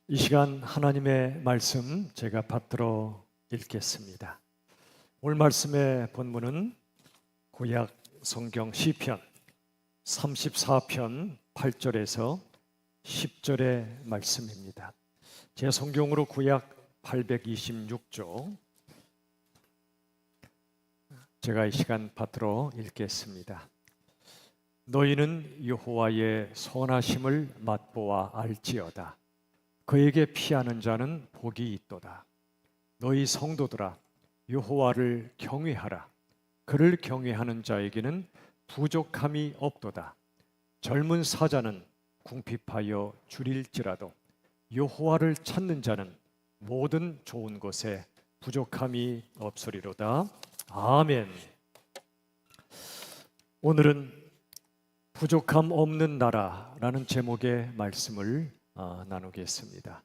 이 시간 하나님의 말씀 제가 받들어 읽겠습니다. 오늘 말씀의 본문은 구약 성경 시편 34편 8절에서 10절의 말씀입니다. 제 성경으로 구약 826조, 제가 이 시간 받들어 읽겠습니다. 너희는 여호와의 선하심을 맛보아 알지어다. 그에게 피하는 자는 복이 있도다. 너희 성도들아, 여호와를 경외하라. 그를 경외하는 자에게는 부족함이 없도다. 젊은 사자는 궁핍하여 줄일지라도 여호와를 찾는 자는 모든 좋은 것에 부족함이 없으리로다. 아멘. 오늘은 부족함 없는 나라라는 제목의 말씀을 나누겠습니다.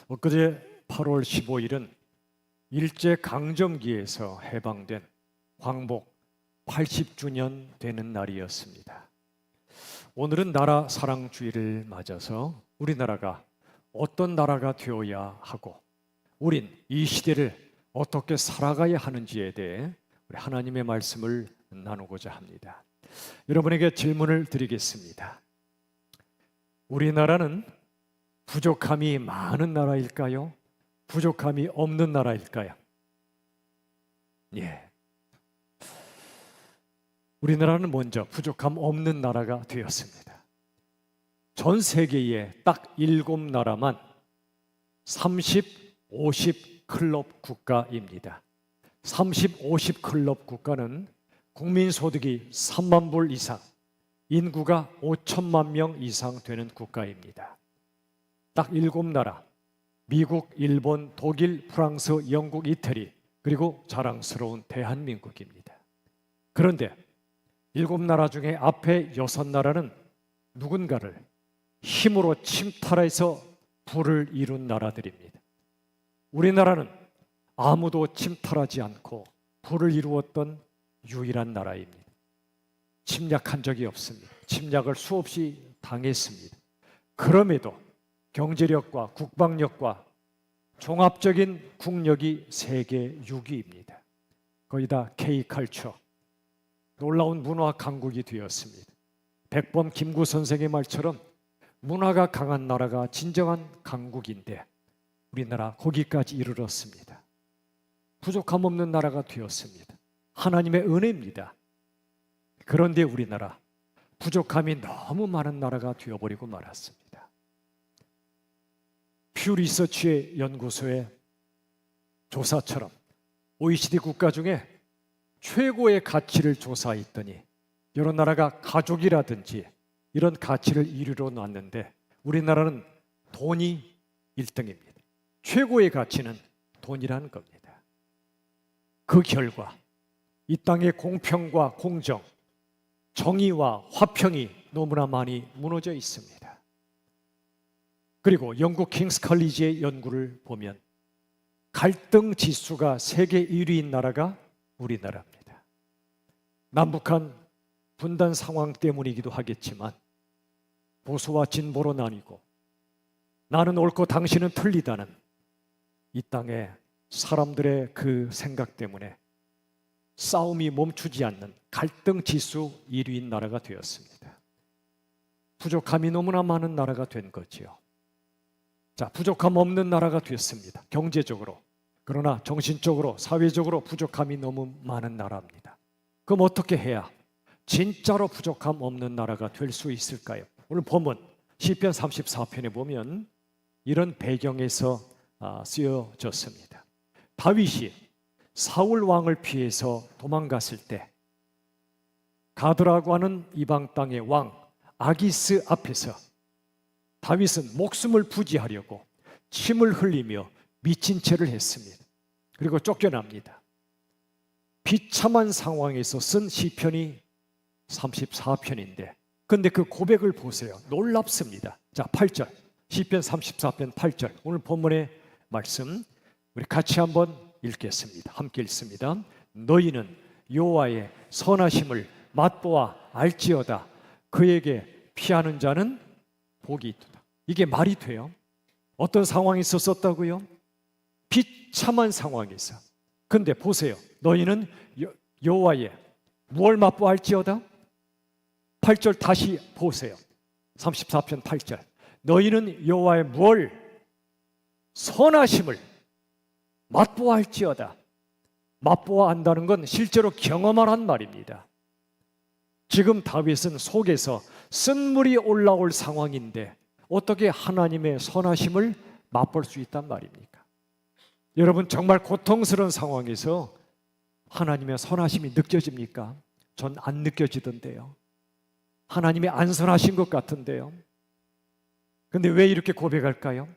엊그제 8월 15일은 일제강점기에서 해방된 광복 80주년 되는 날이었습니다. 오늘은 나라 사랑주의를 맞아서 우리나라가 어떤 나라가 되어야 하고 우린 이 시대를 어떻게 살아가야 하는지에 대해 우리 하나님의 말씀을 나누고자 합니다. 여러분에게 질문을 드리겠습니다. 우리나라는 부족함이 많은 나라일까요? 부족함이 없는 나라일까요? 예. 우리나라는 먼저 부족함 없는 나라가 되었습니다. 전 세계에 딱 7나라만 30, 50 클럽 국가입니다. 30, 50 클럽 국가는 국민소득이 3만 불 이상, 인구가 5천만 명 이상 되는 국가입니다. 딱 7나라, 미국, 일본, 독일, 프랑스, 영국, 이태리, 그리고 자랑스러운 대한민국입니다. 그런데 7나라 중에 앞에 6나라는 누군가를 힘으로 침탈해서 부를 이룬 나라들입니다. 우리나라는 아무도 침탈하지 않고 부를 이루었던 유일한 나라입니다. 침략한 적이 없습니다. 침략을 수없이 당했습니다. 그럼에도 경제력과 국방력과 종합적인 국력이 세계 6위입니다. 거의 다 K컬처, 놀라운 문화 강국이 되었습니다. 백범 김구 선생의 말처럼 문화가 강한 나라가 진정한 강국인데 우리나라 거기까지 이르렀습니다. 부족함 없는 나라가 되었습니다. 하나님의 은혜입니다. 그런데 우리나라 부족함이 너무 많은 나라가 되어버리고 말았습니다. 퓨 리서치의 연구소의 조사처럼 OECD 국가 중에 최고의 가치를 조사했더니 여러 나라가 가족이라든지 이런 가치를 이루어 놨는데 우리나라는 돈이 1등입니다. 최고의 가치는 돈이라는 겁니다. 그 결과 이 땅의 공평과 공정, 정의와 화평이 너무나 많이 무너져 있습니다. 그리고 영국 킹스 칼리지의 연구를 보면 갈등 지수가 세계 1위인 나라가 우리나라입니다. 남북한 분단 상황 때문이기도 하겠지만 보수와 진보로 나뉘고 나는 옳고 당신은 틀리다는 이 땅의 사람들의 그 생각 때문에 싸움이 멈추지 않는 갈등 지수 1위인 나라가 되었습니다. 부족함이 너무나 많은 나라가 된 거지요. 자, 부족함 없는 나라가 됐습니다. 경제적으로. 그러나 정신적으로, 사회적으로 부족함이 너무 많은 나라입니다. 그럼 어떻게 해야 진짜로 부족함 없는 나라가 될 수 있을까요? 오늘 본문 시편 34편에 보면 이런 배경에서 쓰여졌습니다. 다윗이 사울 왕을 피해서 도망갔을 때 가드라고 하는 이방 땅의 왕 아기스 앞에서 다윗은 목숨을 부지하려고 침을 흘리며 미친 채를 했습니다. 그리고 쫓겨납니다. 비참한 상황에서 쓴 시편이 34편인데 근데 그 고백을 보세요. 놀랍습니다. 자, 8절 시편 34편 8절 오늘 본문의 말씀 우리 같이 한번 읽겠습니다. 함께 읽습니다. 너희는 여호와의 선하심을 맛보아 알지어다. 그에게 피하는 자는 복이 있도다. 이게 말이 돼요? 어떤 상황이 있었다고요? 비참한 상황에서. 근데 보세요. 너희는 여호와의 무엇을 맛보할지어다. 8절 다시 보세요. 34편 8절. 너희는 여호와의 무엇을 선하심을 맛보할지어다. 맛보아 안다는 건 실제로 경험하란 말입니다. 지금 다윗은 속에서 쓴물이 올라올 상황인데 어떻게 하나님의 선하심을 맛볼 수 있단 말입니까? 여러분, 정말 고통스러운 상황에서 하나님의 선하심이 느껴집니까? 전 안 느껴지던데요. 하나님이 안 선하신 것 같은데요. 근데 왜 이렇게 고백할까요?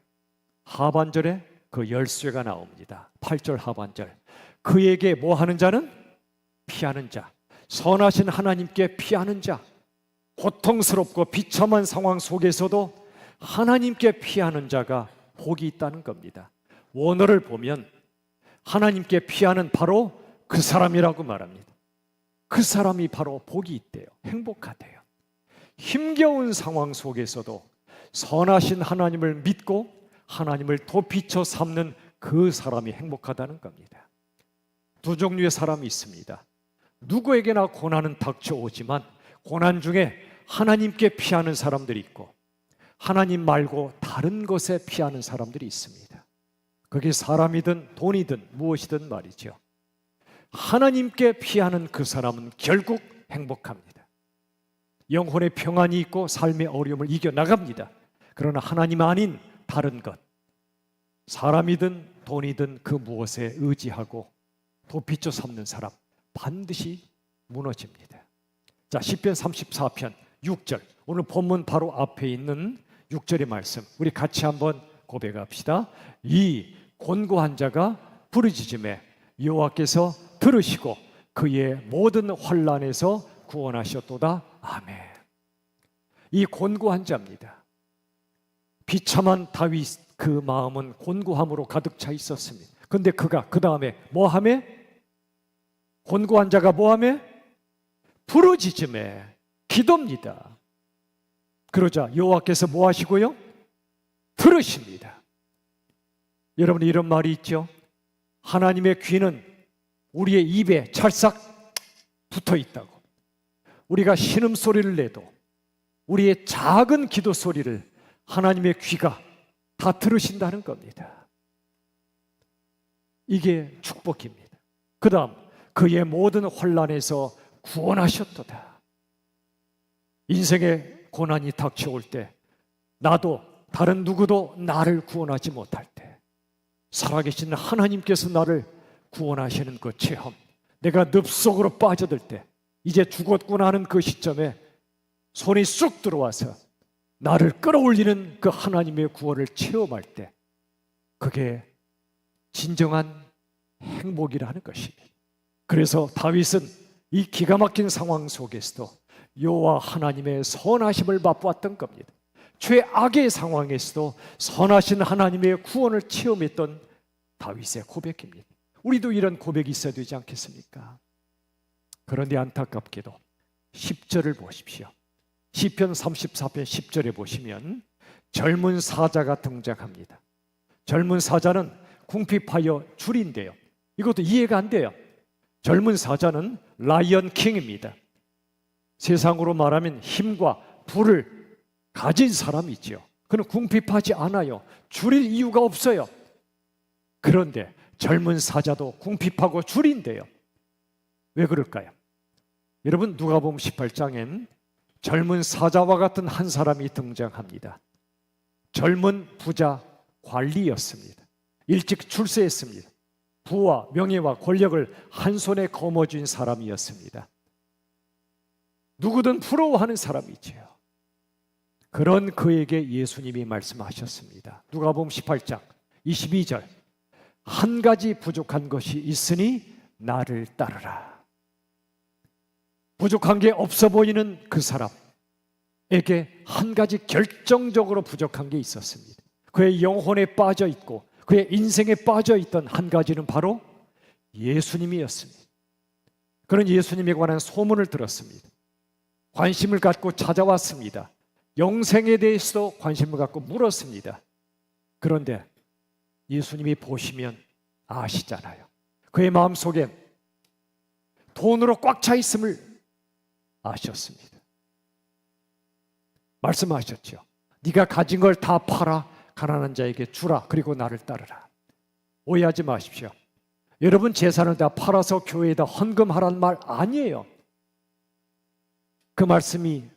하반절에 그 열쇠가 나옵니다. 8절 하반절. 그에게 뭐 하는 자는? 피하는 자. 선하신 하나님께 피하는 자. 고통스럽고 비참한 상황 속에서도 하나님께 피하는 자가 복이 있다는 겁니다. 원어를 보면 하나님께 피하는 바로 그 사람이라고 말합니다. 그 사람이 바로 복이 있대요. 행복하대요. 힘겨운 상황 속에서도 선하신 하나님을 믿고 하나님을 도피처 삼는 그 사람이 행복하다는 겁니다. 두 종류의 사람이 있습니다. 누구에게나 고난은 닥쳐오지만 고난 중에 하나님께 피하는 사람들이 있고 하나님 말고 다른 것에 피하는 사람들이 있습니다. 그게 사람이든 돈이든 무엇이든 말이죠. 하나님께 피하는 그 사람은 결국 행복합니다. 영혼의 평안이 있고 삶의 어려움을 이겨나갑니다. 그러나 하나님 아닌 다른 것, 사람이든 돈이든 그 무엇에 의지하고 도피처 삼는 사람 반드시 무너집니다. 자, 시편 34편 6절, 오늘 본문 바로 앞에 있는 6절의 말씀 우리 같이 한번 고백합시다. 이 곤고한 자가 부르짖음에 여호와께서 들으시고 그의 모든 환난에서 구원하셨도다. 아멘. 이 곤고한 자입니다. 비참한 다윗 그 마음은 곤고함으로 가득 차 있었습니다. 근데 그가 그 다음에 뭐하며? 곤고한 자가 뭐하며? 부르짖음에 기도입니다. 그러자 여호와께서 뭐 하시고요? 들으십니다. 여러분, 이런 말이 있죠. 하나님의 귀는 우리의 입에 찰싹 붙어 있다고. 우리가 신음소리를 내도 우리의 작은 기도 소리를 하나님의 귀가 다 들으신다는 겁니다. 이게 축복입니다. 그 다음, 그의 모든 환난에서 구원하셨도다. 인생의 고난이 닥쳐올 때 나도 다른 누구도 나를 구원하지 못할 때 살아계신 하나님께서 나를 구원하시는 그 체험, 내가 늪속으로 빠져들 때 이제 죽었구나 하는 그 시점에 손이 쑥 들어와서 나를 끌어올리는 그 하나님의 구원을 체험할 때 그게 진정한 행복이라는 것입니다. 그래서 다윗은 이 기가 막힌 상황 속에서도 여호와 하나님의 선하심을 맛보았던 겁니다. 최악의 상황에서도 선하신 하나님의 구원을 체험했던 다윗의 고백입니다. 우리도 이런 고백이 있어야 되지 않겠습니까? 그런데 안타깝게도 10절을 보십시오. 시편 34편 10절에 보시면 젊은 사자가 등장합니다. 젊은 사자는 궁핍하여 줄인데요. 이것도 이해가 안 돼요. 젊은 사자는 라이언 킹입니다. 세상으로 말하면 힘과 부를 가진 사람이죠. 그는 궁핍하지 않아요. 줄일 이유가 없어요. 그런데 젊은 사자도 궁핍하고 줄인데요. 왜 그럴까요? 여러분, 누가복음 18장엔 젊은 사자와 같은 한 사람이 등장합니다. 젊은 부자 관리였습니다. 일찍 출세했습니다. 부와 명예와 권력을 한 손에 거머쥔 사람이었습니다. 누구든 부러워하는 사람이지요. 그런 그에게 예수님이 말씀하셨습니다. 누가복음 18장 22절, 한 가지 부족한 것이 있으니 나를 따르라. 부족한 게 없어 보이는 그 사람에게 한 가지 결정적으로 부족한 게 있었습니다. 그의 영혼에 빠져 있고 그의 인생에 빠져 있던 한 가지는 바로 예수님이었습니다. 그는 예수님에 관한 소문을 들었습니다. 관심을 갖고 찾아왔습니다. 영생에 대해서도 관심을 갖고 물었습니다. 그런데 예수님이 보시면 아시잖아요. 그의 마음속에 돈으로 꽉 차 있음을 아셨습니다. 말씀하셨죠. 네가 가진 걸 다 팔아 가난한 자에게 주라. 그리고 나를 따르라. 오해하지 마십시오. 여러분 재산을 다 팔아서 교회에다 헌금하라는 말 아니에요. 그 말씀이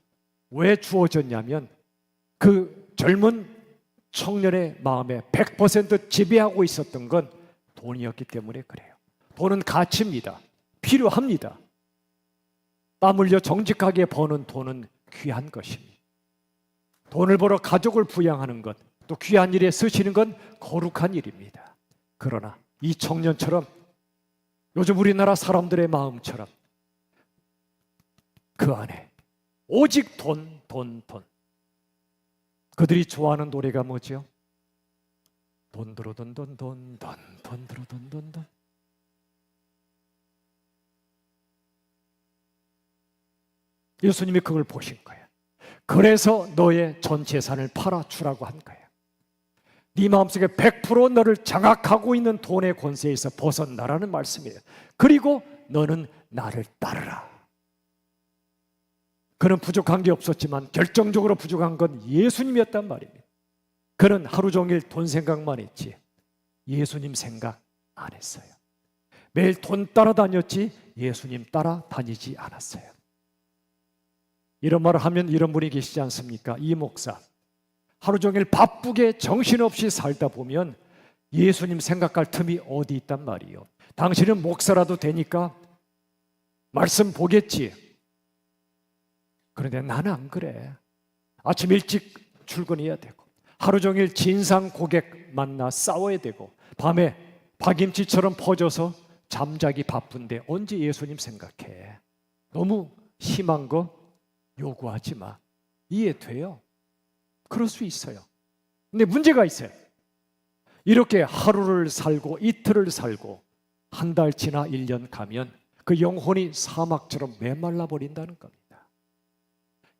왜 주어졌냐면 그 젊은 청년의 마음에 100% 지배하고 있었던 건 돈이었기 때문에 그래요. 돈은 가치입니다. 필요합니다. 땀 흘려 정직하게 버는 돈은 귀한 것입니다. 돈을 벌어 가족을 부양하는 것, 또 귀한 일에 쓰시는 건 거룩한 일입니다. 그러나 이 청년처럼 요즘 우리나라 사람들의 마음처럼 그 안에 오직 돈. 그들이 좋아하는 노래가 뭐죠? 돈 들어 돈 들어 돈. 예수님이 그걸 보신 거예요. 그래서 너의 전 재산을 팔아 주라고 한 거예요. 네 마음속에 100% 너를 장악하고 있는 돈의 권세에서 벗어나라는 말씀이에요. 그리고 너는 나를 따르라. 그는 부족한 게 없었지만 결정적으로 부족한 건 예수님이었단 말입니다. 그는 하루 종일 돈 생각만 했지 예수님 생각 안 했어요. 매일 돈 따라다녔지 예수님 따라다니지 않았어요. 이런 말을 하면 이런 분이 계시지 않습니까? 이 목사 하루 종일 바쁘게 정신없이 살다 보면 예수님 생각할 틈이 어디 있단 말이에요. 당신은 목사라도 되니까 말씀 보겠지. 그런데 나는 안 그래. 아침 일찍 출근해야 되고 하루 종일 진상 고객 만나 싸워야 되고 밤에 박임치처럼 퍼져서 잠자기 바쁜데 언제 예수님 생각해. 너무 심한 거 요구하지 마. 이해돼요. 그럴 수 있어요. 근데 문제가 있어요. 이렇게 하루를 살고 이틀을 살고 한 달 지나 1년 가면 그 영혼이 사막처럼 메말라 버린다는 겁니다.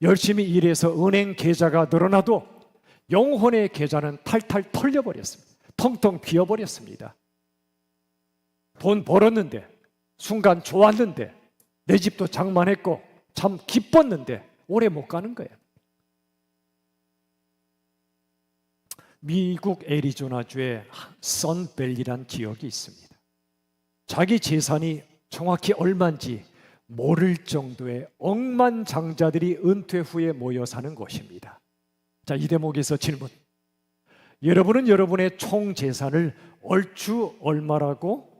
열심히 일해서 은행 계좌가 늘어나도 영혼의 계좌는 탈탈 털려버렸습니다. 텅텅 비어버렸습니다. 돈 벌었는데 순간 좋았는데 내 집도 장만했고 참 기뻤는데 오래 못 가는 거예요. 미국 애리조나주에 선밸리란 지역이 있습니다. 자기 재산이 정확히 얼마인지 모를 정도의 억만장자들이 은퇴 후에 모여 사는 곳입니다. 자, 이 대목에서 질문. 여러분은 여러분의 총 재산을 얼추 얼마라고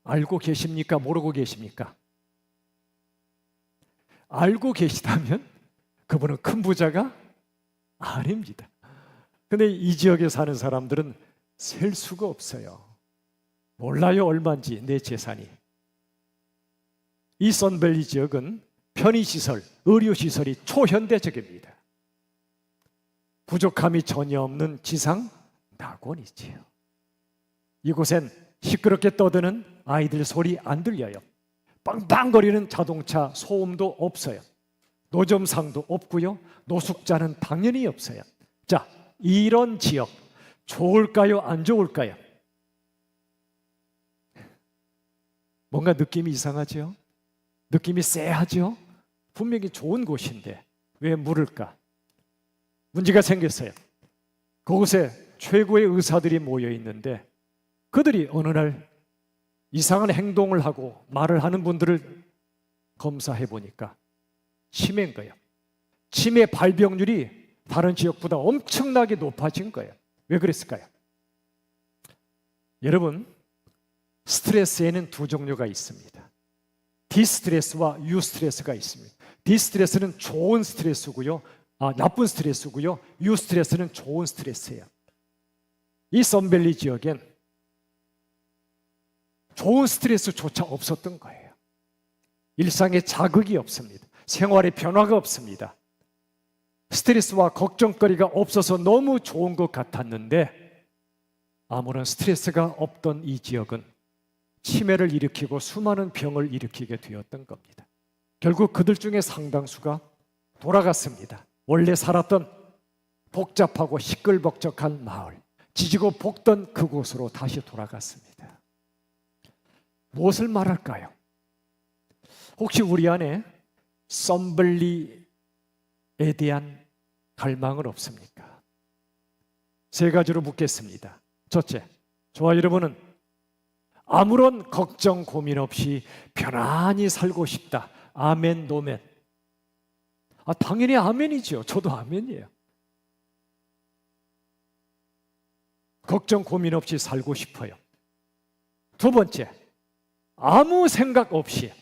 알고 계십니까? 모르고 계십니까? 알고 계시다면 그분은 큰 부자가 아닙니다. 근데 이 지역에 사는 사람들은 셀 수가 없어요. 몰라요, 얼마인지 내 재산이. 이 선밸리 지역은 편의시설, 의료시설이 초현대적입니다. 부족함이 전혀 없는 지상 낙원이지요. 이곳엔 시끄럽게 떠드는 아이들 소리 안 들려요. 빵빵거리는 자동차 소음도 없어요. 노점상도 없고요. 노숙자는 당연히 없어요. 자, 이런 지역 좋을까요? 안 좋을까요? 뭔가 느낌이 이상하죠? 느낌이 쎄하죠? 분명히 좋은 곳인데 왜 물을까? 문제가 생겼어요. 그곳에 최고의 의사들이 모여 있는데 그들이 어느 날 이상한 행동을 하고 말을 하는 분들을 검사해 보니까 치매인 거예요. 치매 발병률이 다른 지역보다 엄청나게 높아진 거예요. 왜 그랬을까요? 여러분, 스트레스에는 두 종류가 있습니다. 디스트레스와 유스트레스가 있습니다. 디스트레스는 좋은 스트레스고요. 나쁜 스트레스고요. 유스트레스는 좋은 스트레스예요. 이 선밸리 지역엔 좋은 스트레스조차 없었던 거예요. 일상에 자극이 없습니다. 생활에 변화가 없습니다. 스트레스와 걱정거리가 없어서 너무 좋은 것 같았는데 아무런 스트레스가 없던 이 지역은 치매를 일으키고 수많은 병을 일으키게 되었던 겁니다. 결국 그들 중에 상당수가 돌아갔습니다. 원래 살았던 복잡하고 시끌벅적한 마을, 지지고 볶던 그곳으로 다시 돌아갔습니다. 무엇을 말할까요? 혹시 우리 안에 썸블리에 대한 갈망은 없습니까? 세 가지로 묻겠습니다. 첫째, 저와 여러분은 아무런 걱정 고민 없이 편안히 살고 싶다. 아멘, 노멘. 당연히 아멘이죠. 저도 아멘이에요. 걱정 고민 없이 살고 싶어요. 두 번째, 아무 생각 없이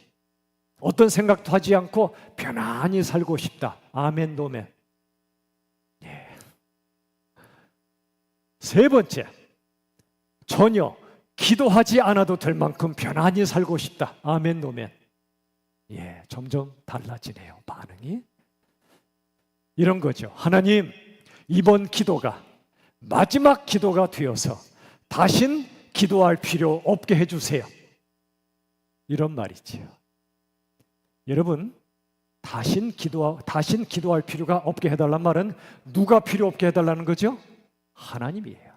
어떤 생각도 하지 않고 편안히 살고 싶다. 아멘, 노멘. 예. 세 번째, 전혀 기도하지 않아도 될 만큼 편안히 살고 싶다. 아멘, 노멘. 예, 점점 달라지네요, 반응이. 이런 거죠. 하나님, 이번 기도가 마지막 기도가 되어서 다신 기도할 필요 없게 해주세요. 이런 말이지요. 여러분, 다신 기도할 필요가 없게 해달란 말은 누가 필요 없게 해달라는 거죠? 하나님이에요.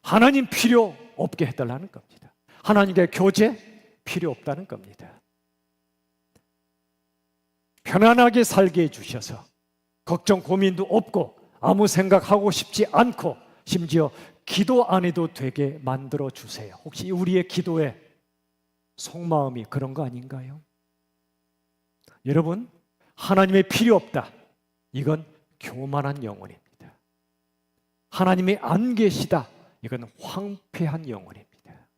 하나님 필요 없게 해달라는 겁니다. 하나님께 교제 필요 없다는 겁니다. 편안하게 살게 해주셔서 걱정 고민도 없고 아무 생각하고 싶지 않고 심지어 기도 안 해도 되게 만들어 주세요. 혹시 우리의 기도의 속마음이 그런 거 아닌가요? 여러분, 하나님의 필요 없다. 이건 교만한 영혼입니다. 하나님이 안 계시다. 이건 황폐한 영혼입니다.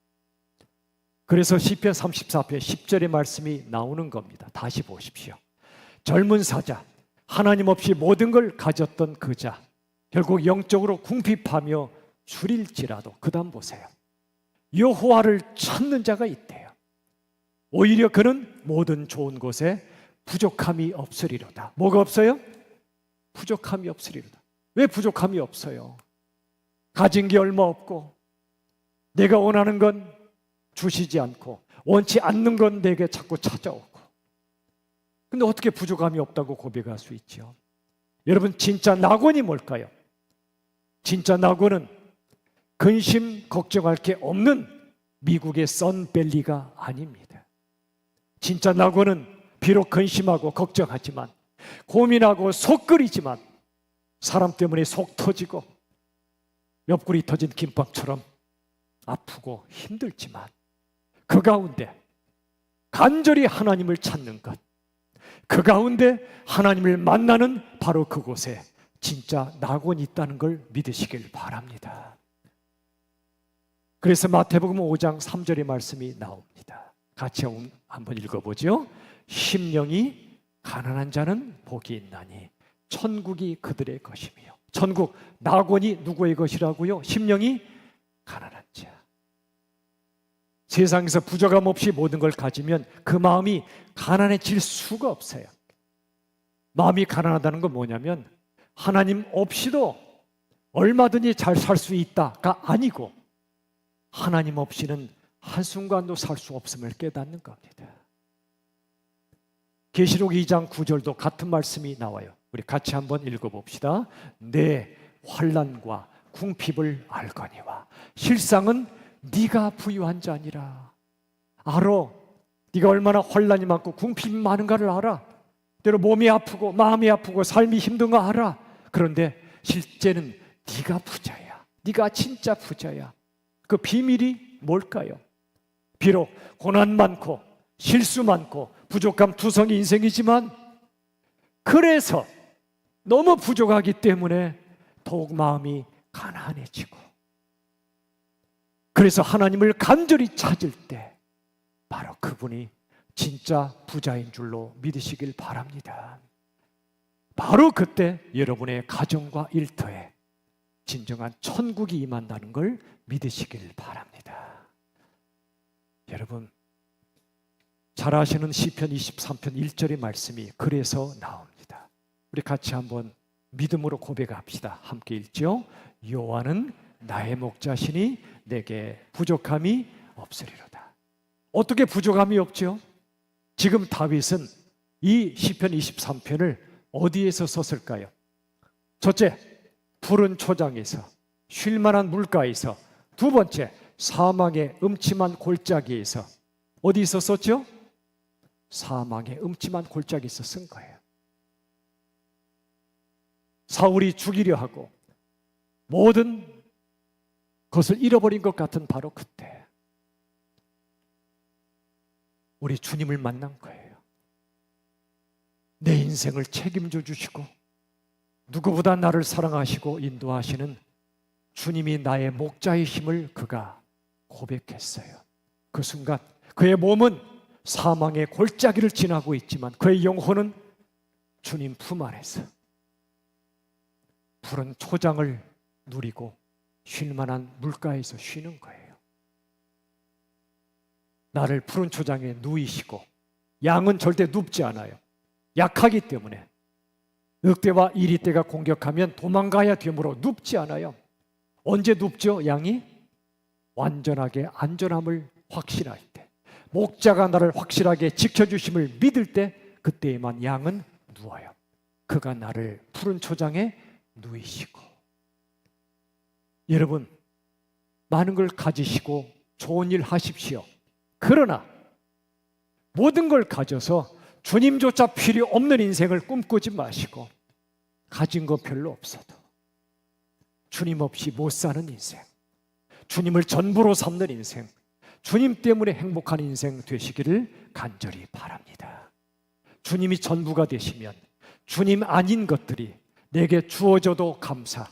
그래서 시편 34편 10절의 말씀이 나오는 겁니다. 다시 보십시오. 젊은 사자, 하나님 없이 모든 걸 가졌던 그 자, 결국 영적으로 궁핍하며 줄일지라도, 그 다음 보세요. 여호와를 찾는 자가 있대요. 오히려 그는 모든 좋은 곳에 부족함이 없으리로다. 뭐가 없어요? 부족함이 없으리로다. 왜 부족함이 없어요? 가진 게 얼마 없고 내가 원하는 건 주시지 않고 원치 않는 건 내게 자꾸 찾아오고. 근데 어떻게 부족함이 없다고 고백할 수 있죠? 여러분, 진짜 낙원이 뭘까요? 진짜 낙원은 근심 걱정할 게 없는 미국의 선밸리가 아닙니다. 진짜 낙원은 비록 근심하고 걱정하지만, 고민하고 속 끓이지만, 사람 때문에 속 터지고 옆구리 터진 김밥처럼 아프고 힘들지만 그 가운데 간절히 하나님을 찾는 것, 그 가운데 하나님을 만나는 바로 그곳에 진짜 낙원이 있다는 걸 믿으시길 바랍니다. 그래서 마태복음 5장 3절의 말씀이 나옵니다. 같이 한번 읽어보죠. 심령이 가난한 자는 복이 있나니 천국이 그들의 것이며. 천국, 낙원이 누구의 것이라고요? 심령이 가난한 자. 세상에서 부족함 없이 모든 걸 가지면 그 마음이 가난해질 수가 없어요. 마음이 가난하다는 건 뭐냐면 하나님 없이도 얼마든지 잘 살 수 있다가 아니고 하나님 없이는 한순간도 살 수 없음을 깨닫는 겁니다. 계시록 2장 9절도 같은 말씀이 나와요. 우리 같이 한번 읽어봅시다. 내 환난과 궁핍을 알거니와 실상은 네가 부유한 자니라. 알아. 네가 얼마나 환난이 많고 궁핍이 많은가를 알아. 때로 몸이 아프고 마음이 아프고 삶이 힘든 거 알아. 그런데 실제는 네가 부자야. 네가 진짜 부자야. 그 비밀이 뭘까요? 비록 고난 많고 실수 많고 부족함 투성이 인생이지만, 그래서 너무 부족하기 때문에 더욱 마음이 가난해지고, 그래서 하나님을 간절히 찾을 때 바로 그분이 진짜 부자인 줄로 믿으시길 바랍니다. 바로 그때 여러분의 가정과 일터에 진정한 천국이 임한다는 걸 믿으시길 바랍니다. 여러분, 잘 아시는 시편 23편 1절의 말씀이 그래서 나옵니다. 우리 같이 한번 믿음으로 고백합시다. 함께 읽죠. 여호와는 나의 목자시니 내게 부족함이 없으리로다. 어떻게 부족함이 없죠? 지금 다윗은 이 시편 23편을 어디에서 썼을까요? 첫째, 푸른 초장에서 쉴만한 물가에서, 두 번째 사망의 음침한 골짜기에서. 어디서 썼죠? 사망의 음침한 골짜기에서 쓴 거예요. 사울이 죽이려 하고 모든 것을 잃어버린 것 같은 바로 그때 우리 주님을 만난 거예요. 내 인생을 책임져 주시고 누구보다 나를 사랑하시고 인도하시는 주님이 나의 목자이심을 그가 고백했어요. 그 순간 그의 몸은 사망의 골짜기를 지나고 있지만 그의 영혼은 주님 품 안에서 푸른 초장을 누리고 쉴만한 물가에서 쉬는 거예요. 나를 푸른 초장에 누이시고, 양은 절대 눕지 않아요. 약하기 때문에 늑대와 이리떼가 공격하면 도망가야 되므로 눕지 않아요. 언제 눕죠? 양이 완전하게 안전함을 확신할 때, 목자가 나를 확실하게 지켜주심을 믿을 때, 그때에만 양은 누워요. 그가 나를 푸른 초장에 누이시고. 여러분, 많은 걸 가지시고 좋은 일 하십시오. 그러나 모든 걸 가져서 주님조차 필요 없는 인생을 꿈꾸지 마시고, 가진 거 별로 없어도 주님 없이 못 사는 인생, 주님을 전부로 삼는 인생, 주님 때문에 행복한 인생 되시기를 간절히 바랍니다. 주님이 전부가 되시면 주님 아닌 것들이 내게 주어져도 감사,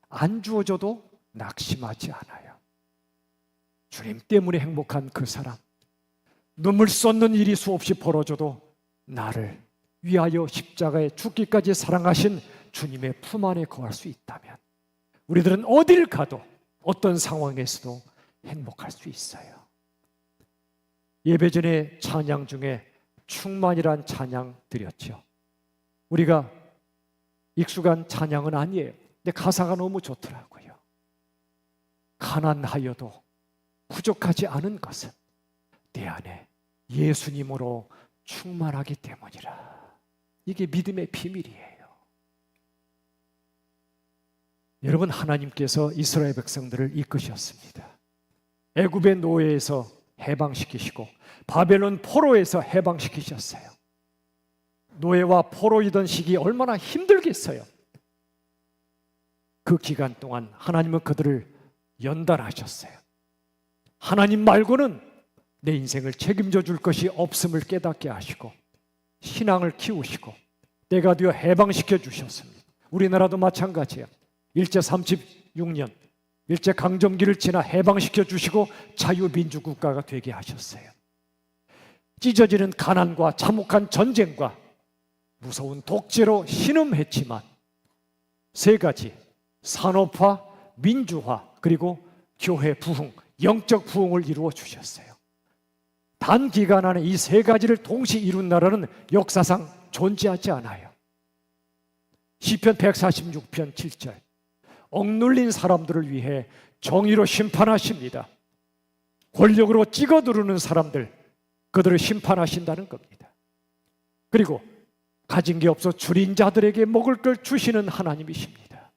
안 주어져도 낙심하지 않아요. 주님 때문에 행복한 그 사람, 눈물 쏟는 일이 수없이 벌어져도 나를 위하여 십자가에 죽기까지 사랑하신 주님의 품 안에 거할 수 있다면 우리들은 어딜 가도 어떤 상황에서도 행복할 수 있어요. 예배 전에 찬양 중에 충만이란 찬양 드렸죠. 우리가 익숙한 찬양은 아니에요. 근데 가사가 너무 좋더라고요. 가난하여도 부족하지 않은 것은 내 안에 예수님으로 충만하기 때문이라. 이게 믿음의 비밀이에요. 여러분, 하나님께서 이스라엘 백성들을 이끄셨습니다. 애굽의 노예에서 해방시키시고 바벨론 포로에서 해방시키셨어요. 노예와 포로이던 시기 얼마나 힘들겠어요. 그 기간 동안 하나님은 그들을 연단하셨어요. 하나님 말고는 내 인생을 책임져 줄 것이 없음을 깨닫게 하시고 신앙을 키우시고 때가 되어 해방시켜 주셨습니다. 우리나라도 마찬가지예요. 일제 36년 일제 강점기를 지나 해방시켜 주시고 자유민주국가가 되게 하셨어요. 찢어지는 가난과 참혹한 전쟁과 무서운 독재로 신음했지만 세 가지, 산업화, 민주화, 그리고 교회 부흥, 영적 부흥을 이루어 주셨어요. 단기간 안에 이 세 가지를 동시에 이룬 나라는 역사상 존재하지 않아요. 시편 146편 7절, 억눌린 사람들을 위해 정의로 심판하십니다. 권력으로 찍어 누르는 사람들, 그들을 심판하신다는 겁니다. 그리고 가진 게 없어 줄인 자들에게 먹을 걸 주시는 하나님이십니다.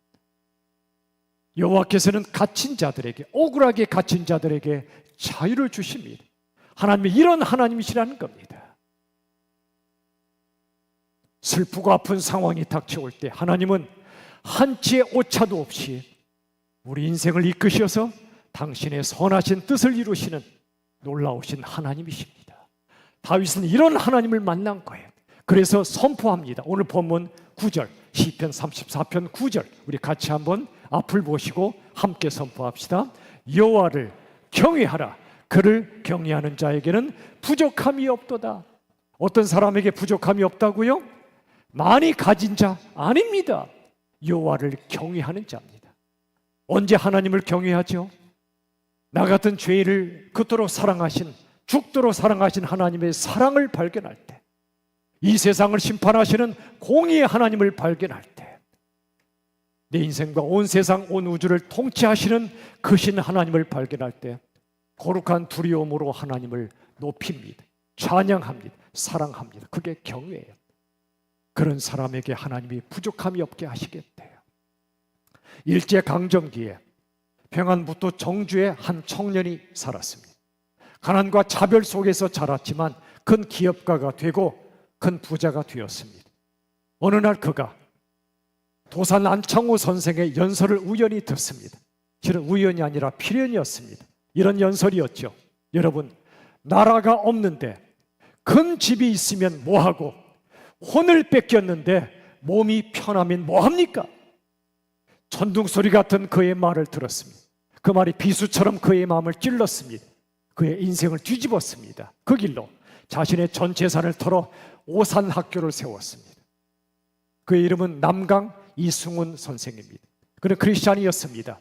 여호와께서는 갇힌 자들에게, 억울하게 갇힌 자들에게 자유를 주십니다. 하나님이 이런 하나님이시라는 겁니다. 슬프고 아픈 상황이 닥쳐올 때 하나님은 한치의 오차도 없이 우리 인생을 이끄셔서 당신의 선하신 뜻을 이루시는 놀라우신 하나님이십니다. 다윗은 이런 하나님을 만난 거예요. 그래서 선포합니다. 오늘 본문 9절, 시편 34편 9절, 우리 같이 한번 앞을 보시고 함께 선포합시다. 여호와를 경외하라. 그를 경외하는 자에게는 부족함이 없도다. 어떤 사람에게 부족함이 없다고요? 많이 가진 자 아닙니다. 여호와를 경외하는 자입니다. 언제 하나님을 경외하죠? 나 같은 죄인을 그토록 사랑하신, 죽도록 사랑하신 하나님의 사랑을 발견할 때, 이 세상을 심판하시는 공의의 하나님을 발견할 때, 내 인생과 온 세상, 온 우주를 통치하시는 크신 하나님을 발견할 때 거룩한 두려움으로 하나님을 높입니다. 찬양합니다. 사랑합니다. 그게 경외예요. 그런 사람에게 하나님이 부족함이 없게 하시겠대요. 일제강점기에 평안북도 정주에 한 청년이 살았습니다. 가난과 차별 속에서 자랐지만 큰 기업가가 되고 큰 부자가 되었습니다. 어느 날 그가 도산 안창호 선생의 연설을 우연히 듣습니다. 실은 우연이 아니라 필연이었습니다. 이런 연설이었죠. 여러분, 나라가 없는데 큰 집이 있으면 뭐하고, 혼을 뺏겼는데 몸이 편하면 뭐합니까? 천둥소리 같은 그의 말을 들었습니다. 그 말이 비수처럼 그의 마음을 찔렀습니다. 그의 인생을 뒤집었습니다. 그 길로 자신의 전 재산을 털어 오산학교를 세웠습니다. 그의 이름은 남강 이승훈 선생입니다. 그는 크리스찬이었습니다.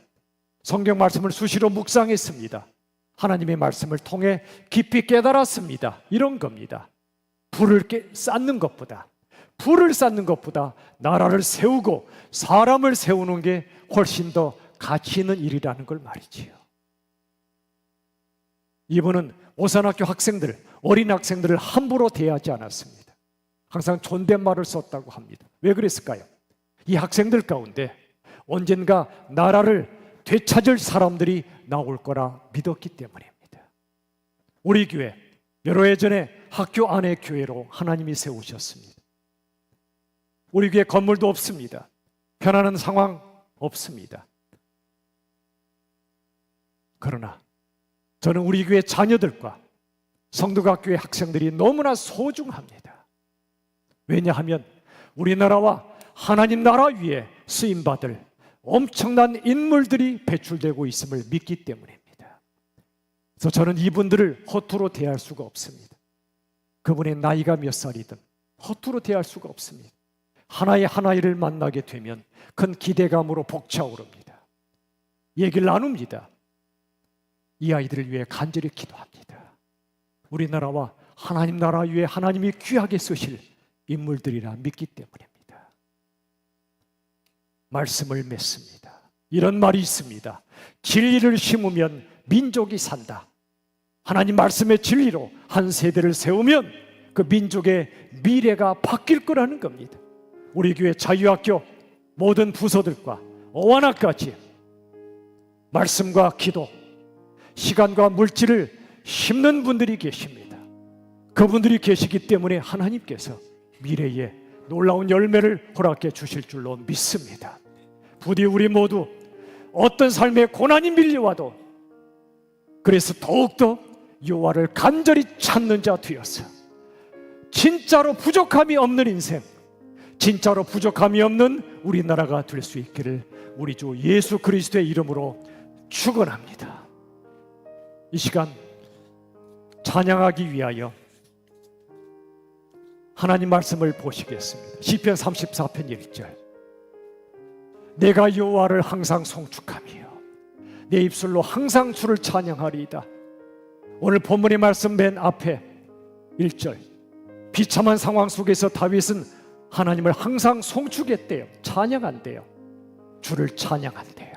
성경 말씀을 수시로 묵상했습니다. 하나님의 말씀을 통해 깊이 깨달았습니다. 이런 겁니다. 불을 쌓는 것보다 나라를 세우고 사람을 세우는 게 훨씬 더 가치 있는 일이라는 걸 말이지요. 이분은 오산학교 학생들, 어린 학생들을 함부로 대하지 않았습니다. 항상 존댓말을 썼다고 합니다. 왜 그랬을까요? 이 학생들 가운데 언젠가 나라를 되찾을 사람들이 나올 거라 믿었기 때문입니다. 우리 교회, 여러 해 전에 학교 안에 교회로 하나님이 세우셨습니다. 우리 교회 건물도 없습니다. 편안한 상황 없습니다. 그러나 저는 우리 교회 자녀들과 성도학교의 학생들이 너무나 소중합니다. 왜냐하면 우리나라와 하나님 나라 위에 쓰임받을 엄청난 인물들이 배출되고 있음을 믿기 때문입니다. 그래서 저는 이분들을 허투루 대할 수가 없습니다. 그분의 나이가 몇 살이든 허투루 대할 수가 없습니다. 하나의 만나게 되면 큰 기대감으로 벅차오릅니다. 얘기를 나눕니다. 이 아이들을 위해 간절히 기도합니다. 우리나라와 하나님 나라 위에 하나님이 귀하게 쓰실 인물들이라 믿기 때문입니다. 말씀을 맺습니다. 이런 말이 있습니다. 진리를 심으면 민족이 산다. 하나님 말씀의 진리로 한 세대를 세우면 그 민족의 미래가 바뀔 거라는 겁니다. 우리 교회 자유학교 모든 부서들과 어원학까지 말씀과 기도, 시간과 물질을 심는 분들이 계십니다. 그분들이 계시기 때문에 하나님께서 미래에 놀라운 열매를 허락해 주실 줄로 믿습니다. 부디 우리 모두 어떤 삶의 고난이 밀려와도 그래서 더욱더 여호와를 간절히 찾는 자 되어서 진짜로 부족함이 없는 인생, 진짜로 부족함이 없는 우리나라가 될 수 있기를 우리 주 예수 그리스도의 이름으로 축원합니다. 이 시간 찬양하기 위하여 하나님 말씀을 보시겠습니다. 시편 34편 1절. 내가 여호와를 항상 송축하며 내 입술로 항상 주를 찬양하리이다. 오늘 본문의 말씀 맨 앞에 1절. 비참한 상황 속에서 다윗은 하나님을 항상 송축했대요. 찬양한대요. 주를 찬양한대요.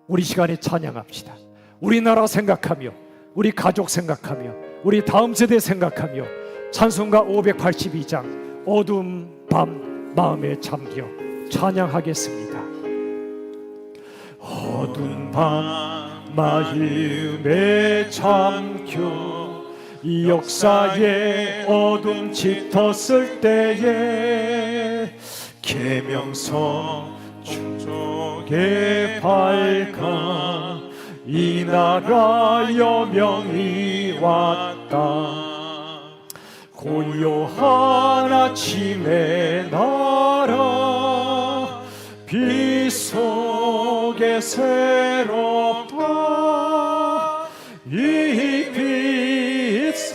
우리 시간에 찬양합시다. 우리나라 생각하며, 우리 가족 생각하며, 우리 다음 세대 생각하며 찬송가 582장 어두운 밤 마음에 잠겨 찬양하겠습니다. 어두운 밤 마음에 잠겨 이 역사에 어둠 짙었을 때에 계명성 중쪽에 밝아 이 나라 여명이 왔다. 고요한 아침의 나라 빛 속에 새롭다. 이 빛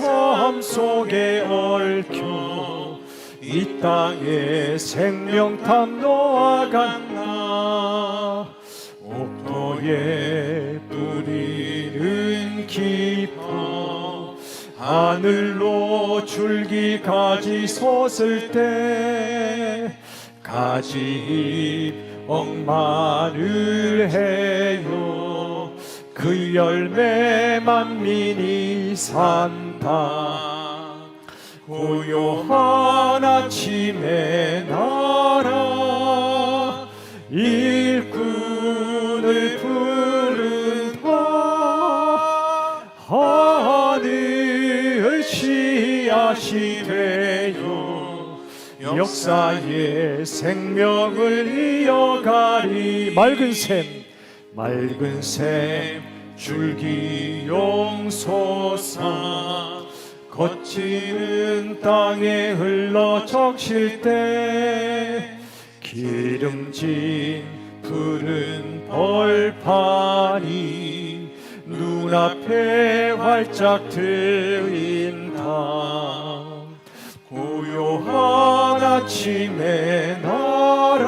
삶 속에 얽혀 이 땅에 생명탐 놓아간다. 옥토에 뿌리는 깊어 하늘로 줄기까지 솟을 때 가지 억마를 해요. 그 열매 만민이 산다. 고요한 아침의 나라 일꾼 것이 되어 역사의 생명을 이어가리. 맑은 샘 줄기 용솟아 거치는 땅에 흘러 적실 때 기름진 푸른 벌판이 눈앞에 활짝 트인다. 고요한 아침의 나라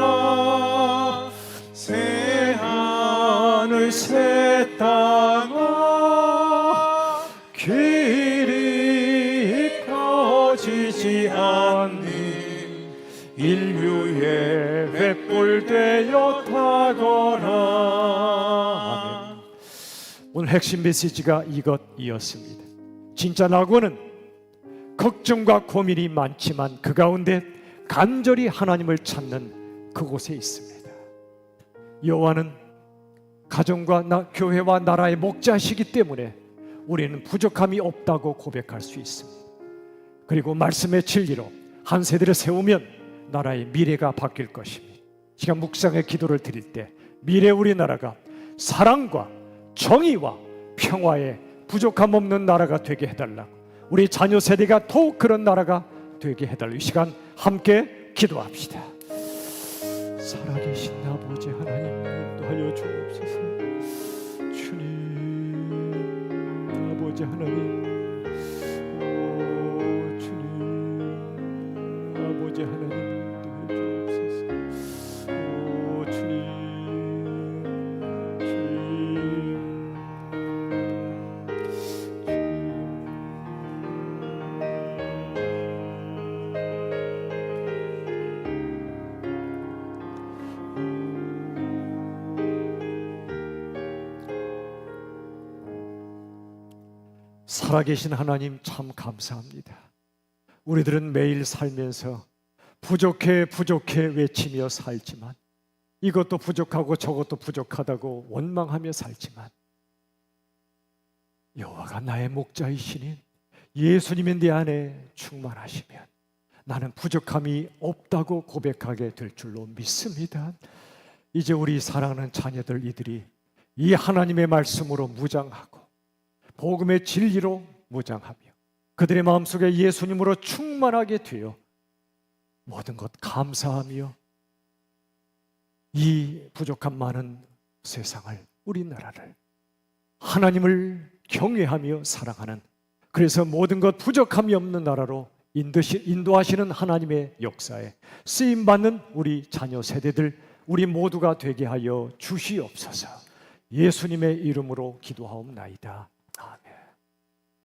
새 하늘 새 땅아 길이 펴지지 않는 인류의 횃불 되어 타거라. 아멘. 오늘 핵심 메시지가 이것이었습니다. 진짜 낙원은 걱정과 고민이 많지만 그 가운데 간절히 하나님을 찾는 그곳에 있습니다. 여호와는 가정과 교회와 나라의 목자시기 때문에 우리는 부족함이 없다고 고백할 수 있습니다. 그리고 말씀의 진리로 한 세대를 세우면 나라의 미래가 바뀔 것입니다. 시간 묵상의 기도를 드릴 때 미래 우리나라가 사랑과 정의와 평화의 부족함 없는 나라가 되게 해달라고, 우리 자녀 세대가 더욱 그런 나라가 되게 해달라고 이 시간 함께 기도합시다. 살아계신 아버지 하나님 인도하여 주옵소서. 주님, 아버지 하나님, 오 주님, 아버지 하나님 인도해 주옵소서. 오 주님, 살아계신 하나님 참 감사합니다. 우리들은 매일 살면서 부족해 외치며 살지만, 이것도 부족하고 저것도 부족하다고 원망하며 살지만, 여호와가 나의 목자이시니 예수님이 내 안에 충만하시면 나는 부족함이 없다고 고백하게 될 줄로 믿습니다. 이제 우리 사랑하는 자녀들 이들이 이 하나님의 말씀으로 무장하고 복음의 진리로 무장하며 그들의 마음속에 예수님으로 충만하게 되어 모든 것 감사하며 이 부족함 많은 세상을, 우리나라를 하나님을 경외하며 사랑하는, 그래서 모든 것 부족함이 없는 나라로 인도하시는 하나님의 역사에 쓰임받는 우리 자녀 세대들, 우리 모두가 되게 하여 주시옵소서. 예수님의 이름으로 기도하옵나이다.